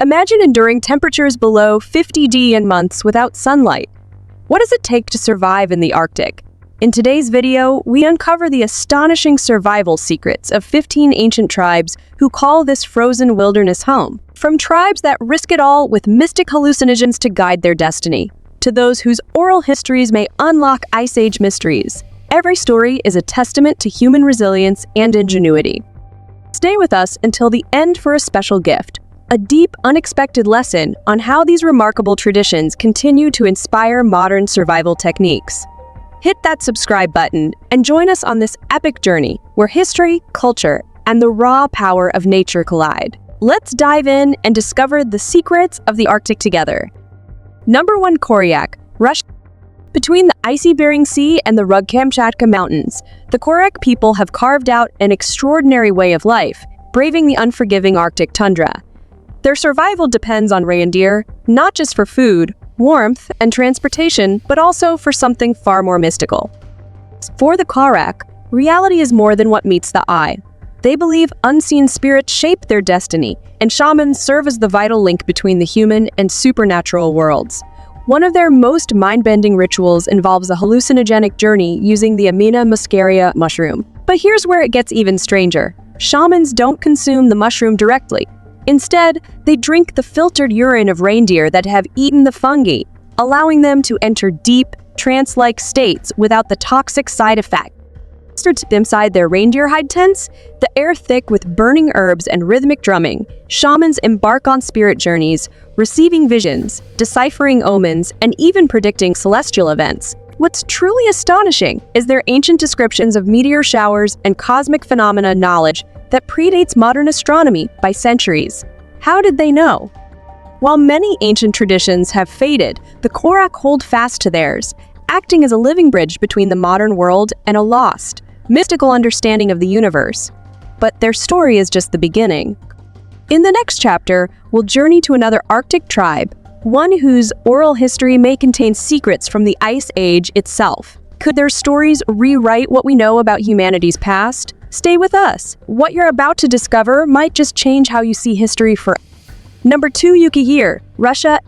Imagine enduring temperatures below 50°C in months without sunlight. What does it take to survive in the Arctic? In today's video, we uncover the astonishing survival secrets of 15 ancient tribes who call this frozen wilderness home. From tribes that risk it all with mystic hallucinogens to guide their destiny, to those whose oral histories may unlock Ice Age mysteries. Every story is a testament to human resilience and ingenuity. Stay with us until the end for a special gift. A deep, unexpected lesson on how these remarkable traditions continue to inspire modern survival techniques. Hit that subscribe button and join us on this epic journey where history, culture, and the raw power of nature collide. Let's dive in and discover the secrets of the Arctic together. Number 1. Koryak, Russia. Between the icy Bering Sea and the rugged Kamchatka Mountains, the Koryak people have carved out an extraordinary way of life, braving the unforgiving Arctic tundra. Their survival depends on reindeer, not just for food, warmth, and transportation, but also for something far more mystical. For the Koryak, reality is more than what meets the eye. They believe unseen spirits shape their destiny, and shamans serve as the vital link between the human and supernatural worlds. One of their most mind-bending rituals involves a hallucinogenic journey using the Amina muscaria mushroom. But here's where it gets even stranger. Shamans don't consume the mushroom directly. Instead, they drink the filtered urine of reindeer that have eaten the fungi, allowing them to enter deep, trance-like states without the toxic side effect. Inside their reindeer hide tents, the air thick with burning herbs and rhythmic drumming, shamans embark on spirit journeys, receiving visions, deciphering omens, and even predicting celestial events. What's truly astonishing is their ancient descriptions of meteor showers and cosmic phenomena knowledge that predates modern astronomy by centuries. How did they know? While many ancient traditions have faded, the Koryak hold fast to theirs, acting as a living bridge between the modern world and a lost, mystical understanding of the universe. But their story is just the beginning. In the next chapter, we'll journey to another Arctic tribe, one whose oral history may contain secrets from the Ice Age itself. Could their stories rewrite what we know about humanity's past? Stay with us. What you're about to discover might just change how you see history forever. Number 2. Yukaghir, Russia.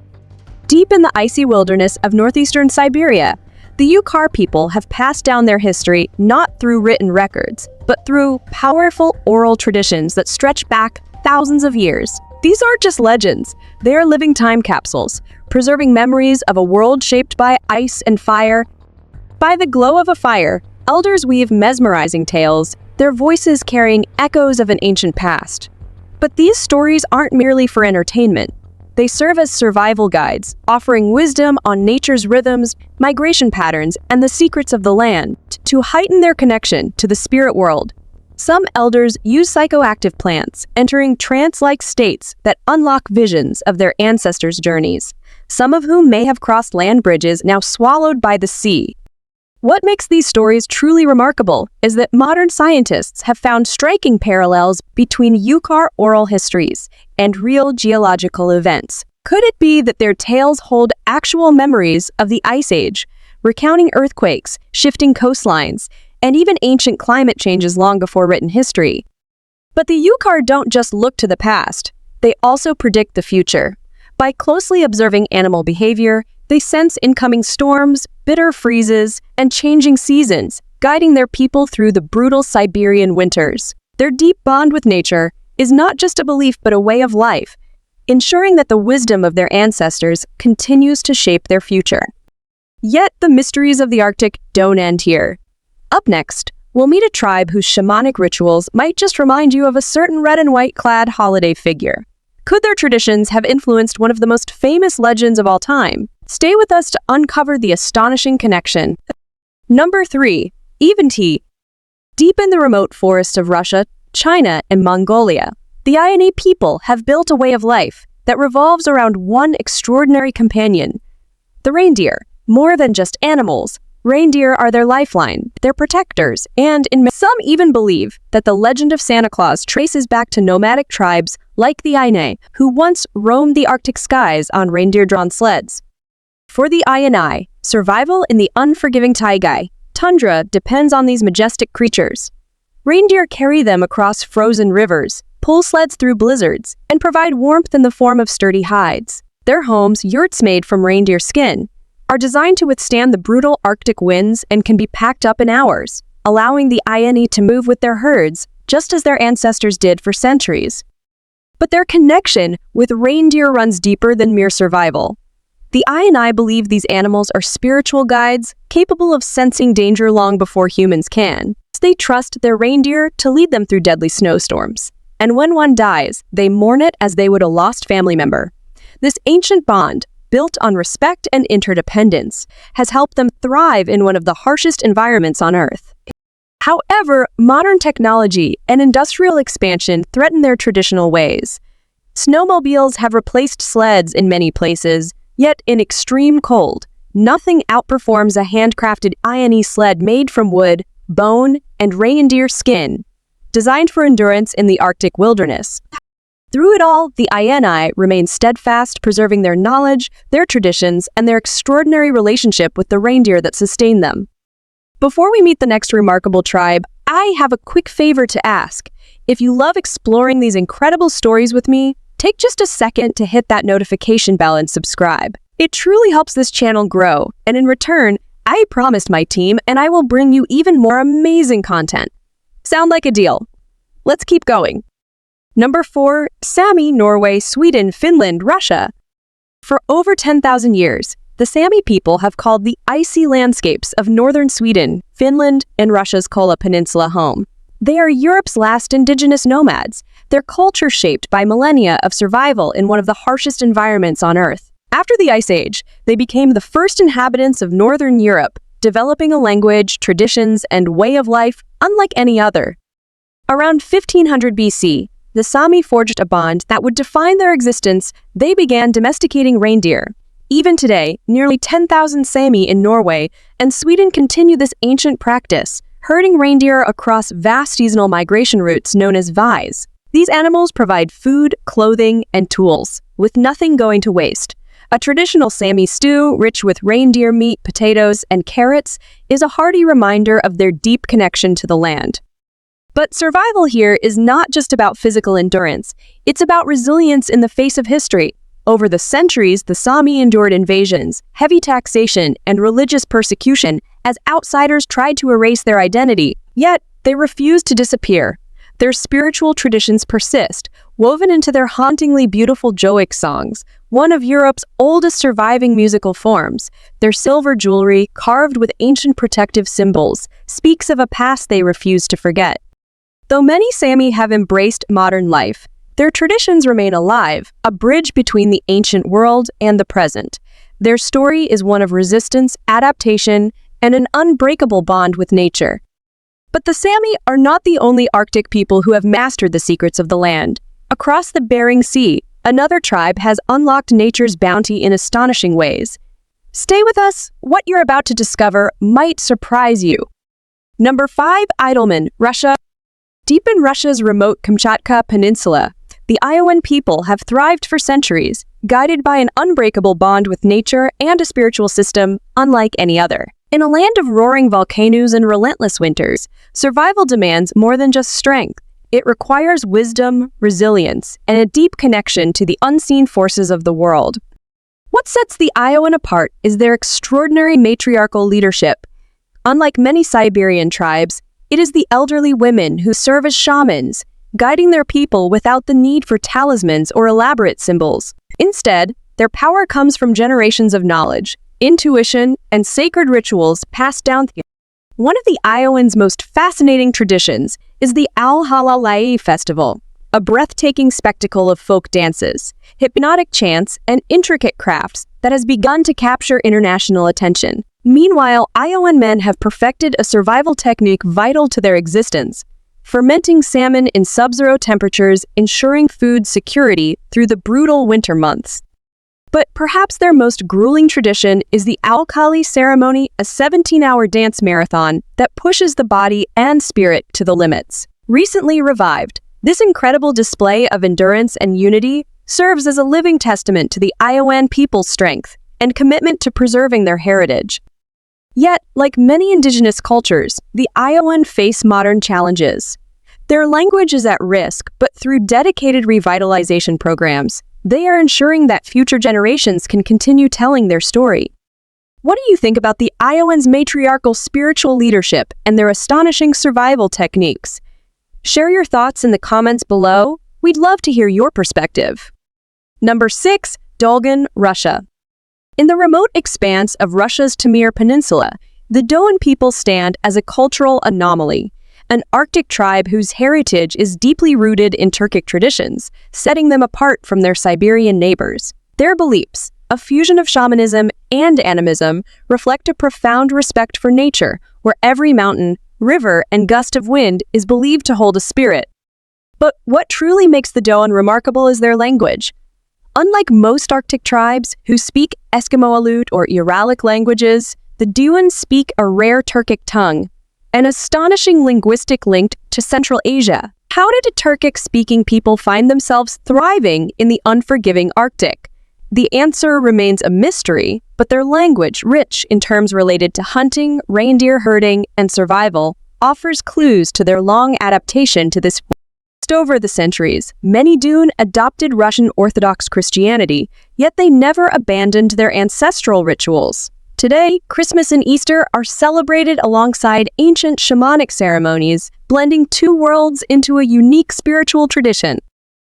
Deep in the icy wilderness of northeastern Siberia, the Yukaghir people have passed down their history not through written records, but through powerful oral traditions that stretch back thousands of years. These aren't just legends, they are living time capsules, preserving memories of a world shaped by ice and fire. By the glow of a fire, elders weave mesmerizing tales, their voices carrying echoes of an ancient past. But these stories aren't merely for entertainment. They serve as survival guides, offering wisdom on nature's rhythms, migration patterns, and the secrets of the land to heighten their connection to the spirit world. Some elders use psychoactive plants, entering trance-like states that unlock visions of their ancestors' journeys, some of whom may have crossed land bridges now swallowed by the sea. What makes these stories truly remarkable is that modern scientists have found striking parallels between Yukaghir oral histories and real geological events. Could it be that their tales hold actual memories of the Ice Age, recounting earthquakes, shifting coastlines, and even ancient climate changes long before written history? But the Yukaghir don't just look to the past, they also predict the future. By closely observing animal behavior, they sense incoming storms, bitter freezes, and changing seasons, guiding their people through the brutal Siberian winters. Their deep bond with nature is not just a belief but a way of life, ensuring that the wisdom of their ancestors continues to shape their future. Yet the mysteries of the Arctic don't end here. Up next, we'll meet a tribe whose shamanic rituals might just remind you of a certain red and white clad holiday figure. Could their traditions have influenced one of the most famous legends of all time? Stay with us to uncover the astonishing connection. Number 3. Evenki. Deep in the remote forests of Russia, China, and Mongolia, the Inuit people have built a way of life that revolves around one extraordinary companion, the reindeer. More than just animals, reindeer are their lifeline, their protectors, and some even believe that the legend of Santa Claus traces back to nomadic tribes like the Inuit, who once roamed the Arctic skies on reindeer-drawn sleds. For the Inuit, survival in the unforgiving tundra depends on these majestic creatures. Reindeer carry them across frozen rivers, pull sleds through blizzards, and provide warmth in the form of sturdy hides. Their homes, yurts made from reindeer skin, are designed to withstand the brutal Arctic winds and can be packed up in hours, allowing the Inuit to move with their herds, just as their ancestors did for centuries. But their connection with reindeer runs deeper than mere survival. The Inuit believe these animals are spiritual guides, capable of sensing danger long before humans can. They trust their reindeer to lead them through deadly snowstorms. And when one dies, they mourn it as they would a lost family member. This ancient bond, built on respect and interdependence, has helped them thrive in one of the harshest environments on Earth. However, modern technology and industrial expansion threaten their traditional ways. Snowmobiles have replaced sleds in many places, yet in extreme cold, nothing outperforms a handcrafted Inuit sled made from wood, bone, and reindeer skin, designed for endurance in the Arctic wilderness. Through it all, the Inuit remain steadfast, preserving their knowledge, their traditions, and their extraordinary relationship with the reindeer that sustain them. Before we meet the next remarkable tribe, I have a quick favor to ask. If you love exploring these incredible stories with me, take just a second to hit that notification bell and subscribe. It truly helps this channel grow, and in return, I promised my team and I will bring you even more amazing content. Sound like a deal? Let's keep going. Number 4, Sami, Norway, Sweden, Finland, Russia. For over 10,000 years, the Sami people have called the icy landscapes of northern Sweden, Finland, and Russia's Kola Peninsula home. They are Europe's last indigenous nomads, their culture shaped by millennia of survival in one of the harshest environments on Earth. After the Ice Age, they became the first inhabitants of northern Europe, developing a language, traditions, and way of life unlike any other. Around 1500 BC, the Sami forged a bond that would define their existence. They began domesticating reindeer. Even today, nearly 10,000 Sami in Norway and Sweden continue this ancient practice, herding reindeer across vast seasonal migration routes known as vais. These animals provide food, clothing, and tools, with nothing going to waste. A traditional Sami stew, rich with reindeer meat, potatoes, and carrots, is a hearty reminder of their deep connection to the land. But survival here is not just about physical endurance, it's about resilience in the face of history. Over the centuries, the Sami endured invasions, heavy taxation, and religious persecution as outsiders tried to erase their identity, yet they refused to disappear. Their spiritual traditions persist, woven into their hauntingly beautiful Joik songs, one of Europe's oldest surviving musical forms. Their silver jewelry, carved with ancient protective symbols, speaks of a past they refuse to forget. Though many Sami have embraced modern life, their traditions remain alive, a bridge between the ancient world and the present. Their story is one of resistance, adaptation, and an unbreakable bond with nature. But the Sami are not the only Arctic people who have mastered the secrets of the land. Across the Bering Sea, another tribe has unlocked nature's bounty in astonishing ways. Stay with us, what you're about to discover might surprise you. Number 5, Itelmen, Russia. Deep in Russia's remote Kamchatka Peninsula, the Iowan people have thrived for centuries, guided by an unbreakable bond with nature and a spiritual system unlike any other. In a land of roaring volcanoes and relentless winters, survival demands more than just strength. It requires wisdom, resilience, and a deep connection to the unseen forces of the world. What sets the Iowan apart is their extraordinary matriarchal leadership. Unlike many Siberian tribes, it is the elderly women who serve as shamans, guiding their people without the need for talismans or elaborate symbols. Instead, their power comes from generations of knowledge, intuition, and sacred rituals passed down. One of the Iowans' most fascinating traditions is the Al-Halalai Festival, a breathtaking spectacle of folk dances, hypnotic chants, and intricate crafts that has begun to capture international attention. Meanwhile, Iowan men have perfected a survival technique vital to their existence, fermenting salmon in sub-zero temperatures, ensuring food security through the brutal winter months. But perhaps their most grueling tradition is the Alkali ceremony, a 17-hour dance marathon that pushes the body and spirit to the limits. Recently revived, this incredible display of endurance and unity serves as a living testament to the Iowan people's strength and commitment to preserving their heritage. Yet, like many indigenous cultures, the Iowan face modern challenges. Their language is at risk, but through dedicated revitalization programs, they are ensuring that future generations can continue telling their story. What do you think about the Iowans' matriarchal spiritual leadership and their astonishing survival techniques? Share your thoughts in the comments below. We'd love to hear your perspective. Number 6. Dolgan, Russia. In the remote expanse of Russia's Taimyr Peninsula, the Doan people stand as a cultural anomaly, an Arctic tribe whose heritage is deeply rooted in Turkic traditions, setting them apart from their Siberian neighbors. Their beliefs, a fusion of shamanism and animism, reflect a profound respect for nature, where every mountain, river, and gust of wind is believed to hold a spirit. But what truly makes the Doan remarkable is their language. Unlike most Arctic tribes, who speak Eskimo Aleut or Uralic languages, the Doan speak a rare Turkic tongue, an astonishing linguistic link to Central Asia. How did a Turkic-speaking people find themselves thriving in the unforgiving Arctic? The answer remains a mystery, but their language, rich in terms related to hunting, reindeer herding, and survival, offers clues to their long adaptation to this. Over the centuries, many Doon adopted Russian Orthodox Christianity, yet they never abandoned their ancestral rituals. Today, Christmas and Easter are celebrated alongside ancient shamanic ceremonies, blending two worlds into a unique spiritual tradition.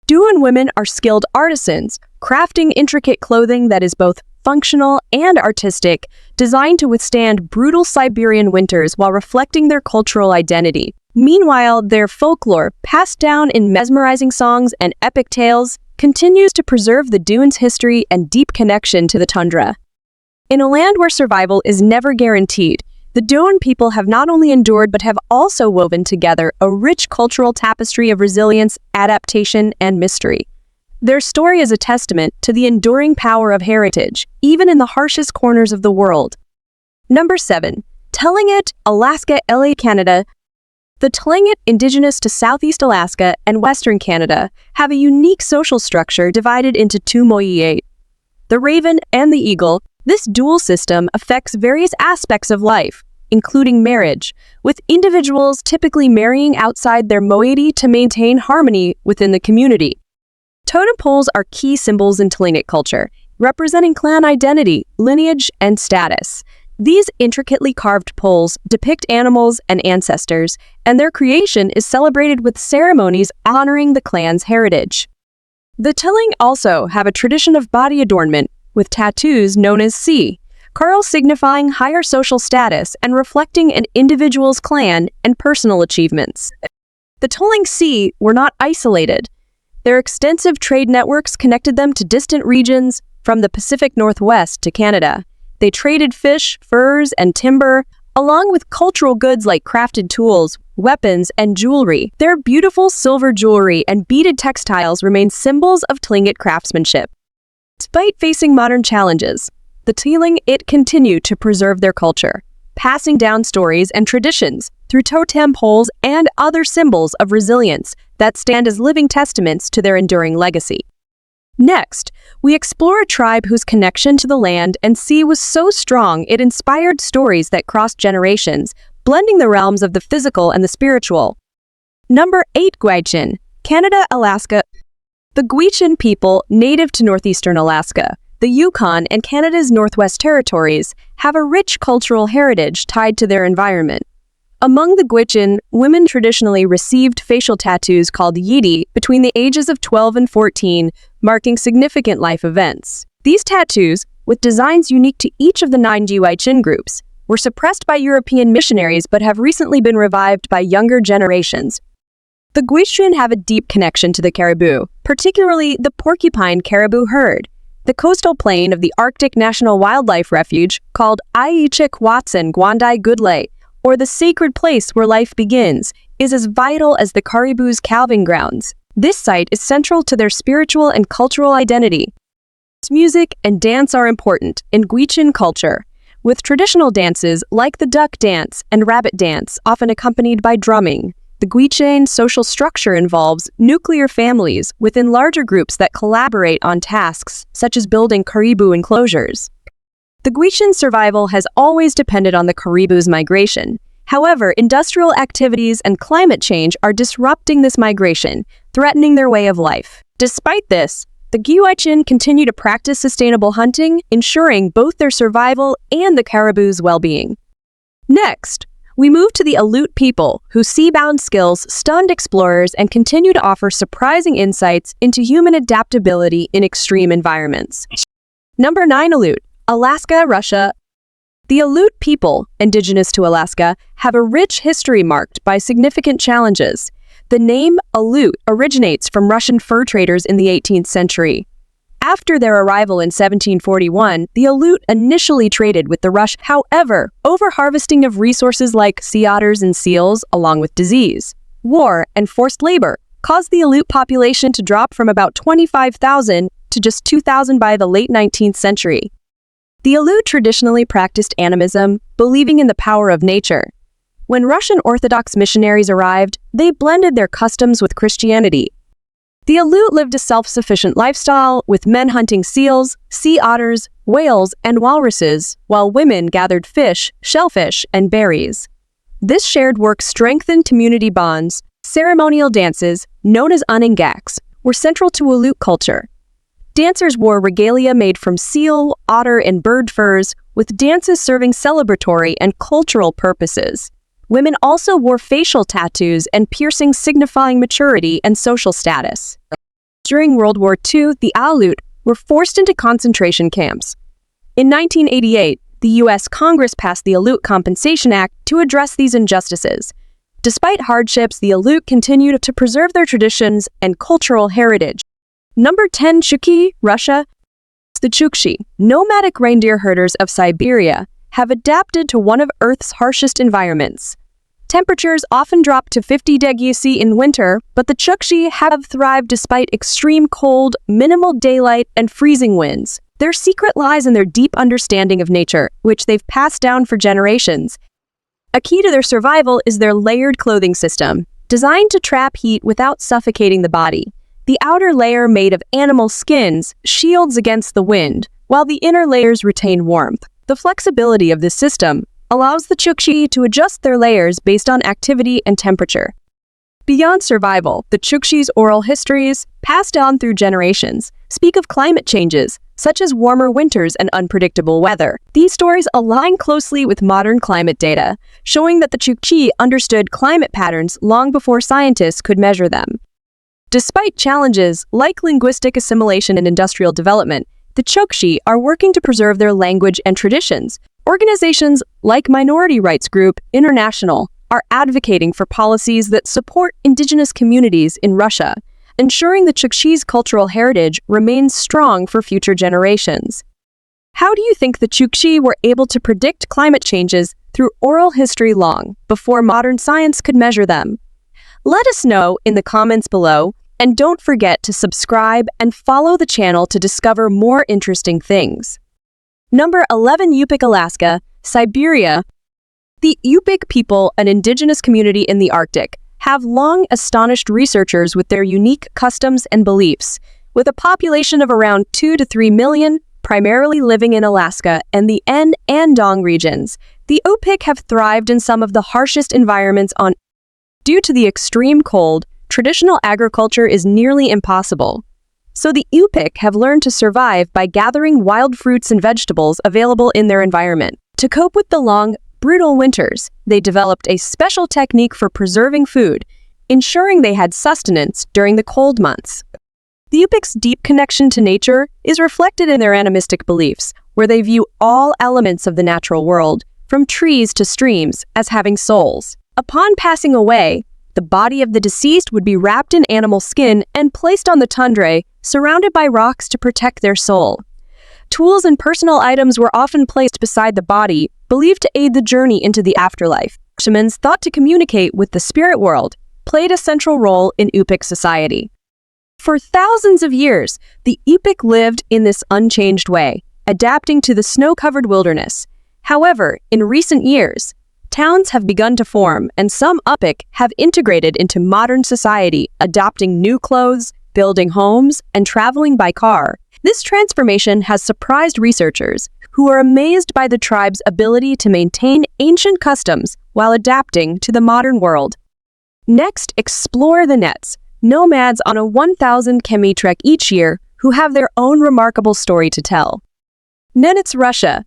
Doon women are skilled artisans, crafting intricate clothing that is both functional and artistic, designed to withstand brutal Siberian winters while reflecting their cultural identity. Meanwhile, their folklore, passed down in mesmerizing songs and epic tales, continues to preserve the Doon's history and deep connection to the tundra. In a land where survival is never guaranteed, the Doon people have not only endured but have also woven together a rich cultural tapestry of resilience, adaptation, and mystery. Their story is a testament to the enduring power of heritage, even in the harshest corners of the world. Number 7. Tlingit, Alaska, LA, Canada. The Tlingit, indigenous to Southeast Alaska and Western Canada, have a unique social structure divided into two moi'et, the raven and the eagle. This dual system affects various aspects of life, including marriage, with individuals typically marrying outside their moiety to maintain harmony within the community. Totem poles are key symbols in Tlingit culture, representing clan identity, lineage, and status. These intricately carved poles depict animals and ancestors, and their creation is celebrated with ceremonies honoring the clan's heritage. The Tlingit also have a tradition of body adornment, with tattoos known as si, curls signifying higher social status and reflecting an individual's clan and personal achievements. The Tlingit si were not isolated. Their extensive trade networks connected them to distant regions, from the Pacific Northwest to Canada. They traded fish, furs, and timber, along with cultural goods like crafted tools, weapons, and jewelry. Their beautiful silver jewelry and beaded textiles remain symbols of Tlingit craftsmanship. Despite facing modern challenges, the Tlingit continue to preserve their culture, passing down stories and traditions through totem poles and other symbols of resilience that stand as living testaments to their enduring legacy. Next, we explore a tribe whose connection to the land and sea was so strong it inspired stories that crossed generations, blending the realms of the physical and the spiritual. Number 8. Gwich'in, Canada, Alaska. The Gwich'in people, native to northeastern Alaska, the Yukon, and Canada's Northwest Territories, have a rich cultural heritage tied to their environment. Among the Gwich'in, women traditionally received facial tattoos called yidi between the ages of 12 and 14, marking significant life events. These tattoos, with designs unique to each of the 9 Gwich'in groups, were suppressed by European missionaries but have recently been revived by younger generations. The Gwich'in have a deep connection to the caribou, particularly the porcupine caribou herd. The coastal plain of the Arctic National Wildlife Refuge, called Aichik-Watson Gwandai Gudlay, or the sacred place where life begins, is as vital as the caribou's calving grounds. This site is central to their spiritual and cultural identity. Music and dance are important in Gwich'in culture, with traditional dances like the duck dance and rabbit dance often accompanied by drumming. The Gwich'in social structure involves nuclear families within larger groups that collaborate on tasks such as building caribou enclosures. The Gwich'in survival has always depended on the caribou's migration. However, industrial activities and climate change are disrupting this migration, threatening their way of life. Despite this, the Gwich'in continue to practice sustainable hunting, ensuring both their survival and the caribou's well-being. Next, we move to the Aleut people, whose sea-bound skills stunned explorers and continue to offer surprising insights into human adaptability in extreme environments. Number 9. Aleut, Alaska, Russia. The Aleut people, indigenous to Alaska, have a rich history marked by significant challenges. The name Aleut originates from Russian fur traders in the 18th century. After their arrival in 1741, the Aleut initially traded with the Rush. However, overharvesting of resources like sea otters and seals, along with disease, war, and forced labor, caused the Aleut population to drop from about 25,000 to just 2,000 by the late 19th century. The Aleut traditionally practiced animism, believing in the power of nature. When Russian Orthodox missionaries arrived, they blended their customs with Christianity. The Aleut lived a self-sufficient lifestyle, with men hunting seals, sea otters, whales, and walruses, while women gathered fish, shellfish, and berries. This shared work strengthened community bonds. Ceremonial dances, known as uningaks, were central to Aleut culture. Dancers wore regalia made from seal, otter, and bird furs, with dances serving celebratory and cultural purposes. Women also wore facial tattoos and piercings signifying maturity and social status. During World War II, the Aleut were forced into concentration camps. In 1988, the U.S. Congress passed the Aleut Compensation Act to address these injustices. Despite hardships, the Aleut continued to preserve their traditions and cultural heritage. Number 10. Chukchi, Russia. The Chukchi, nomadic reindeer herders of Siberia, have adapted to one of Earth's harshest environments. Temperatures often drop to 50 degrees C in winter, but the Chukchi have thrived despite extreme cold, minimal daylight, and freezing winds. Their secret lies in their deep understanding of nature, which they've passed down for generations. A key to their survival is their layered clothing system, designed to trap heat without suffocating the body. The outer layer, made of animal skins, shields against the wind, while the inner layers retain warmth. The flexibility of this system allows the Chukchi to adjust their layers based on activity and temperature. Beyond survival, the Chukchi's oral histories, passed on through generations, speak of climate changes, such as warmer winters and unpredictable weather. These stories align closely with modern climate data, showing that the Chukchi understood climate patterns long before scientists could measure them. Despite challenges like linguistic assimilation and industrial development, the Chukchi are working to preserve their language and traditions. Organizations like Minority Rights Group International are advocating for policies that support indigenous communities in Russia, ensuring the Chukchi's cultural heritage remains strong for future generations. How do you think the Chukchi were able to predict climate changes through oral history long before modern science could measure them? Let us know in the comments below, and don't forget to subscribe and follow the channel to discover more interesting things. Number 11. Yupik, Alaska, Siberia. The Yupik people, an indigenous community in the Arctic, have long astonished researchers with their unique customs and beliefs. With a population of around 2 to 3 million, primarily living in Alaska and the En and Dong regions, the Yupik have thrived in some of the harshest environments on Earth. Due to the extreme cold, traditional agriculture is nearly impossible. So the Yupik have learned to survive by gathering wild fruits and vegetables available in their environment. To cope with the long, brutal winters, they developed a special technique for preserving food, ensuring they had sustenance during the cold months. The Yupik's deep connection to nature is reflected in their animistic beliefs, where they view all elements of the natural world, from trees to streams, as having souls. Upon passing away, the body of the deceased would be wrapped in animal skin and placed on the tundra, surrounded by rocks to protect their soul. Tools and personal items were often placed beside the body, believed to aid the journey into the afterlife. Shamans, thought to communicate with the spirit world, played a central role in Yupik society. For thousands of years, the Yupik lived in this unchanged way, adapting to the snow-covered wilderness. However, in recent years, towns have begun to form, and some Yupik have integrated into modern society, adopting new clothes, building homes, and traveling by car. This transformation has surprised researchers, who are amazed by the tribe's ability to maintain ancient customs while adapting to the modern world. Next, explore the Nenets, nomads on a 1,000 km trek each year who have their own remarkable story to tell. Nenets, Russia.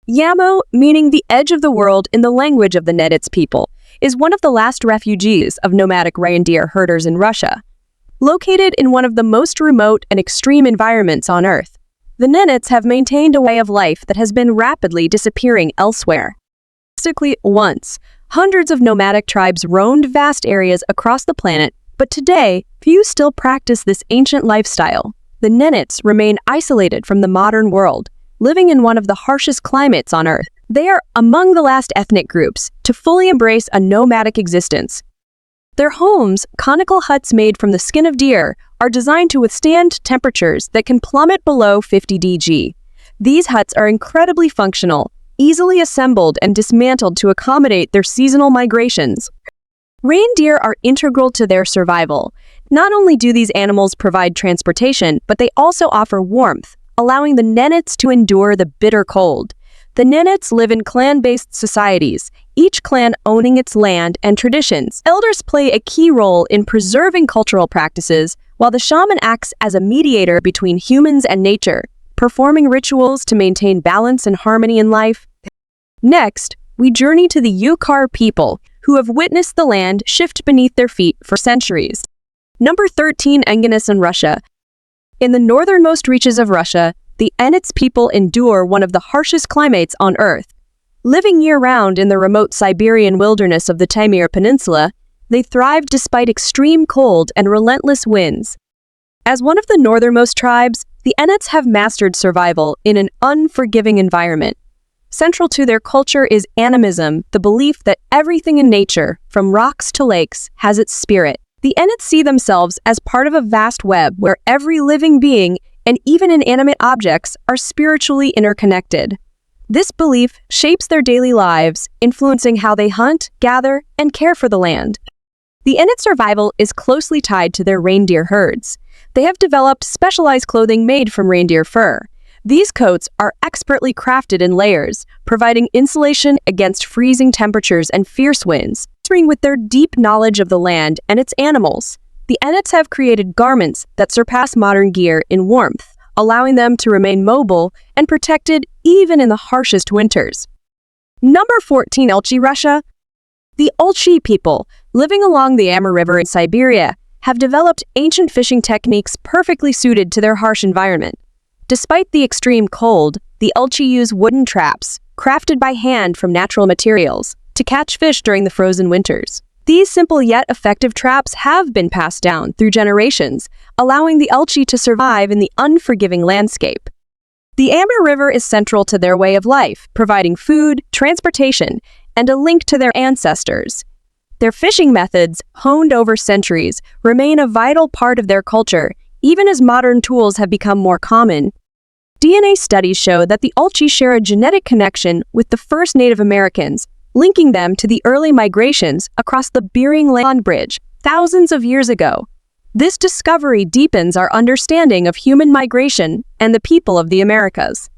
Yamo, meaning the edge of the world in the language of the Nenets people, is one of the last refugees of nomadic reindeer herders in Russia. Located in one of the most remote and extreme environments on Earth, the Nenets have maintained a way of life that has been rapidly disappearing elsewhere. Once, hundreds of nomadic tribes roamed vast areas across the planet, but today, few still practice this ancient lifestyle. The Nenets remain isolated from the modern world, living in one of the harshest climates on Earth. They are among the last ethnic groups to fully embrace a nomadic existence. Their homes, conical huts made from the skin of deer, are designed to withstand temperatures that can plummet below 50 deg. These huts are incredibly functional, easily assembled and dismantled to accommodate their seasonal migrations. Reindeer are integral to their survival. Not only do these animals provide transportation, but they also offer warmth, allowing the Nenets to endure the bitter cold. The Nenets live in clan-based societies, each clan owning its land and traditions. Elders play a key role in preserving cultural practices, while the shaman acts as a mediator between humans and nature, performing rituals to maintain balance and harmony in life. Next, we journey to the Yukaghir people, who have witnessed the land shift beneath their feet for centuries. Number 13, Enets in Russia. In the northernmost reaches of Russia, the Enets people endure one of the harshest climates on Earth. Living year-round in the remote Siberian wilderness of the Taimyr Peninsula, they thrive despite extreme cold and relentless winds. As one of the northernmost tribes, the Enets have mastered survival in an unforgiving environment. Central to their culture is animism, the belief that everything in nature, from rocks to lakes, has its spirit. The Enets see themselves as part of a vast web where every living being, and even inanimate objects, are spiritually interconnected. This belief shapes their daily lives, influencing how they hunt, gather, and care for the land. The Enets' survival is closely tied to their reindeer herds. They have developed specialized clothing made from reindeer fur. These coats are expertly crafted in layers, providing insulation against freezing temperatures and fierce winds. With their deep knowledge of the land and its animals, the Enets have created garments that surpass modern gear in warmth, allowing them to remain mobile and protected even in the harshest winters. Number 14, Ulchi, Russia. The Ulchi people, living along the Amur River in Siberia, have developed ancient fishing techniques perfectly suited to their harsh environment. Despite the extreme cold, the Ulchi use wooden traps, crafted by hand from natural materials, to catch fish during the frozen winters. These simple yet effective traps have been passed down through generations, allowing the Ulchi to survive in the unforgiving landscape. The Amur River is central to their way of life, providing food, transportation, and a link to their ancestors. Their fishing methods, honed over centuries, remain a vital part of their culture, even as modern tools have become more common. DNA studies show that the Ulchi share a genetic connection with the first Native Americans, linking them to the early migrations across the Bering Land Bridge thousands of years ago. This discovery deepens our understanding of human migration and the people of the Americas.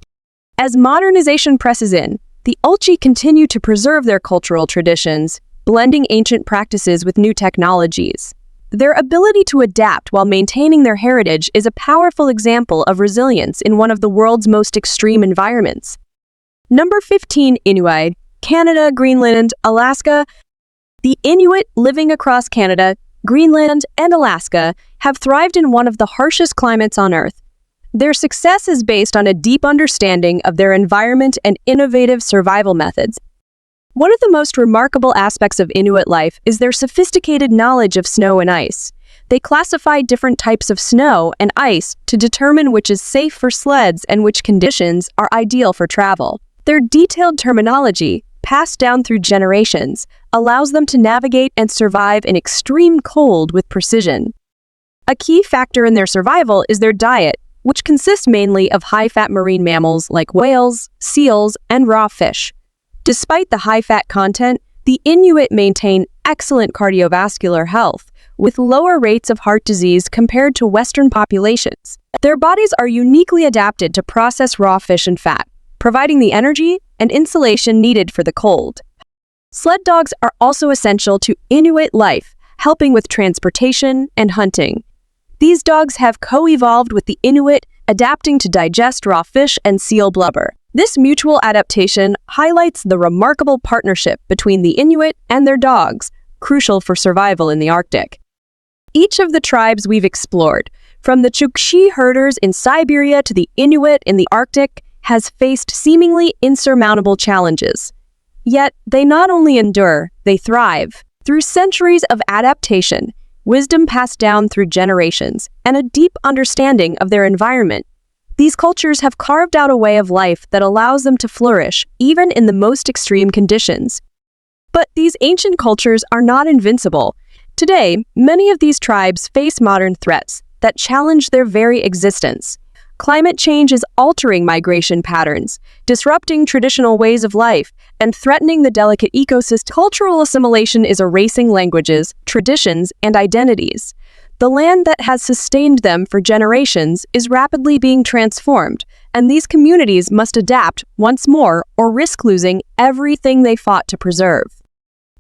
As modernization presses in, the Ulchi continue to preserve their cultural traditions, blending ancient practices with new technologies. Their ability to adapt while maintaining their heritage is a powerful example of resilience in one of the world's most extreme environments. Number 15, Inuit. Canada, Greenland, Alaska. The Inuit living across Canada, Greenland, and Alaska have thrived in one of the harshest climates on Earth. Their success is based on a deep understanding of their environment and innovative survival methods. One of the most remarkable aspects of Inuit life is their sophisticated knowledge of snow and ice. They classify different types of snow and ice to determine which is safe for sleds and which conditions are ideal for travel. Their detailed terminology, passed down through generations, allows them to navigate and survive in extreme cold with precision. A key factor in their survival is their diet, which consists mainly of high-fat marine mammals like whales, seals, and raw fish. Despite the high-fat content, the Inuit maintain excellent cardiovascular health, with lower rates of heart disease compared to Western populations. Their bodies are uniquely adapted to process raw fish and fat, providing the energy and insulation needed for the cold. Sled dogs are also essential to Inuit life, helping with transportation and hunting. These dogs have co-evolved with the Inuit, adapting to digest raw fish and seal blubber. This mutual adaptation highlights the remarkable partnership between the Inuit and their dogs, crucial for survival in the Arctic. Each of the tribes we've explored, from the Chukchi herders in Siberia to the Inuit in the Arctic, has faced seemingly insurmountable challenges. Yet, they not only endure, they thrive. Through centuries of adaptation, wisdom passed down through generations, and a deep understanding of their environment, these cultures have carved out a way of life that allows them to flourish, even in the most extreme conditions. But these ancient cultures are not invincible. Today, many of these tribes face modern threats that challenge their very existence. Climate change is altering migration patterns, disrupting traditional ways of life, and threatening the delicate ecosystem. Cultural assimilation is erasing languages, traditions, and identities. The land that has sustained them for generations is rapidly being transformed, and these communities must adapt once more or risk losing everything they fought to preserve.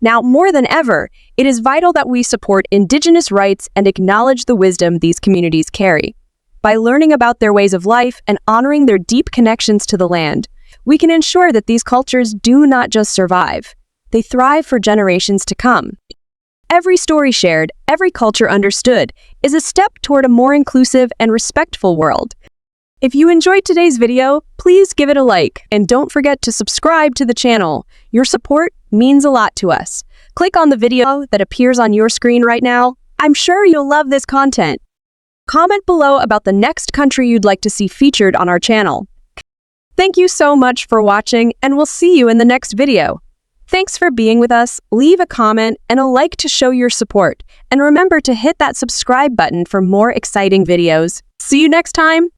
Now, more than ever, it is vital that we support Indigenous rights and acknowledge the wisdom these communities carry. By learning about their ways of life and honoring their deep connections to the land, we can ensure that these cultures do not just survive, they thrive for generations to come. Every story shared, every culture understood, is a step toward a more inclusive and respectful world. If you enjoyed today's video, please give it a like, and don't forget to subscribe to the channel. Your support means a lot to us. Click on the video that appears on your screen right now. I'm sure you'll love this content. Comment below about the next country you'd like to see featured on our channel. Thank you so much for watching, and we'll see you in the next video. Thanks for being with us. Leave a comment and a like to show your support. And remember to hit that subscribe button for more exciting videos. See you next time!